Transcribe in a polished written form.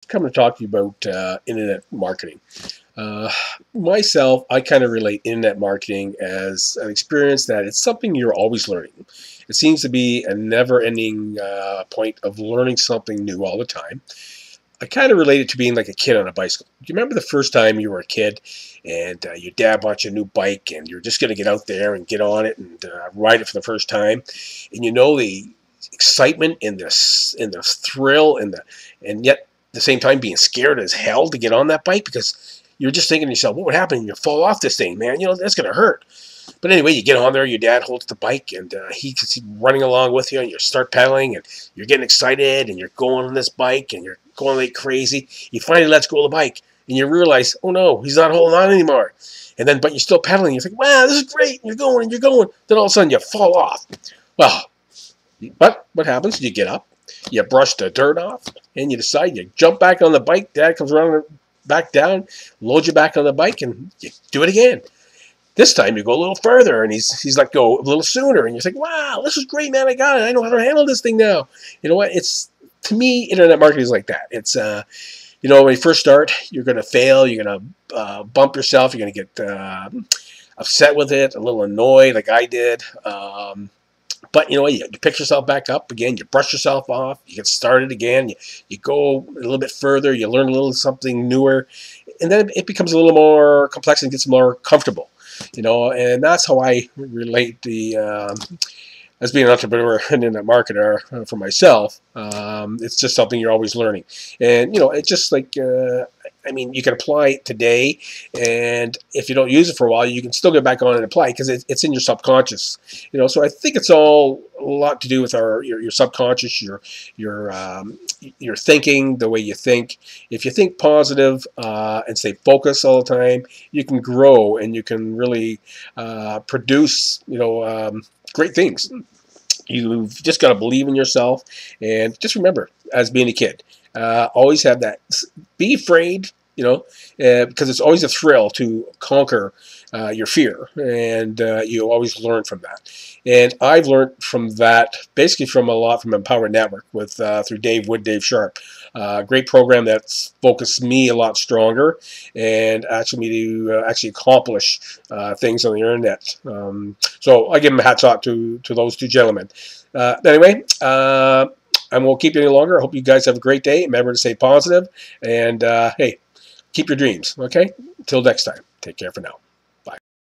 come to talk to you about internet marketing. Uh, Myself, I kind of relate internet marketing as an experience that it's something you're always learning. It seems to be a never-ending point of learning something new all the time. I kind of relate it to being like a kid on a bicycle. Do you remember the first time you were a kid and your dad bought you a new bike and you're just going to get out there and get on it and ride it for the first time, and you know the excitement and the thrill and yet at the same time being scared as hell to get on that bike because you're just thinking to yourself, what would happen if you fall off this thing, man? You know, that's going to hurt. But anyway, you get on there, your dad holds the bike, and he's running along with you, and you start pedaling, and you're getting excited, and you're going on this bike, and you're going like crazy. You finally let go of the bike, and you realize, oh no, he's not holding on anymore. And then, but you're still pedaling. You think, wow, this is great. And you're going, and you're going. Then all of a sudden, you fall off. Well, but what happens? You get up, you brush the dirt off, and you decide you jump back on the bike. Dad comes running back down, loads you back on the bike, and you do it again. This time you go a little further, and he's let go a little sooner, and you're like, wow, this is great, man. I got it. I know how to handle this thing now. You know what? It's, to me, internet marketing is like that. It's you know, when you first start, you're going to fail. You're going to bump yourself. You're going to get upset with it, a little annoyed like I did. But you know what? You pick yourself back up again. You brush yourself off. You get started again. You go a little bit further. You learn a little something newer. And then it becomes a little more complex and gets more comfortable. You know, and that's how I relate as being an entrepreneur and a marketer for myself. It's just something you're always learning. And, you know, it's just like, I mean, you can apply it today, and if you don't use it for a while, you can still get back on and apply it because it's in your subconscious. You know, so I think it's all a lot to do with your subconscious, your thinking, the way you think. If you think positive and stay focused all the time, you can grow and you can really produce, you know, great things. You've just got to believe in yourself, and just remember, as being a kid, always have that. Be afraid, you know, because it's always a thrill to conquer your fear, and you always learn from that. And I've learned from that basically from a lot from Empower Network with through Dave Wood, Dave Sharp. Great program that's focused me a lot stronger and actually me to actually accomplish things on the internet. So I give them a hats off to those two gentlemen. Anyway, I won't keep you any longer. I hope you guys have a great day. Remember to stay positive, and hey, keep your dreams. Okay? Until next time. Take care for now.